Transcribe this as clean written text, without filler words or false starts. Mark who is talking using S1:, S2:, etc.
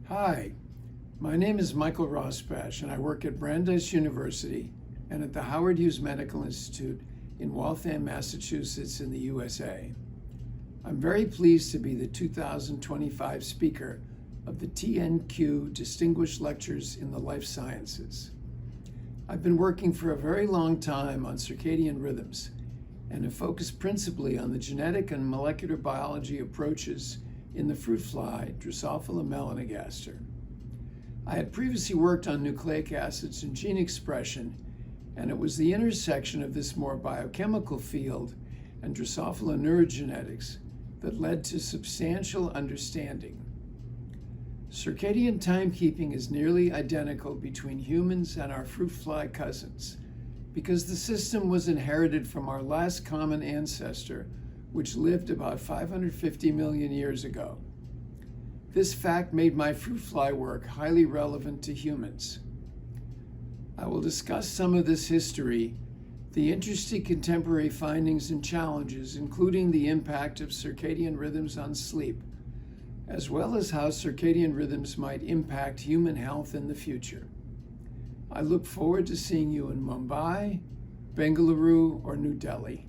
S1: Hi, my name is Michael Rosbash, and I work at Brandeis University and at the Howard Hughes Medical Institute in Waltham, Massachusetts in the USA. I'm very pleased to be the 2025 speaker of the TNQ Distinguished Lectures in the Life Sciences. I've been working for a very long time on circadian rhythms and have focused principally on the genetic and molecular biology approaches in the fruit fly, Drosophila melanogaster. I had previously worked on nucleic acids and gene expression, and it was the intersection of this more biochemical field and Drosophila neurogenetics that led to substantial understanding. Circadian timekeeping is nearly identical between humans and our fruit fly cousins because the system was inherited from our last common ancestor, which lived about 550 million years ago. This fact made my fruit fly work highly relevant to humans. I will discuss some of this history, the interesting contemporary findings and challenges, including the impact of circadian rhythms on sleep, as well as how circadian rhythms might impact human health in the future. I look forward to seeing you in Mumbai, Bengaluru, or New Delhi.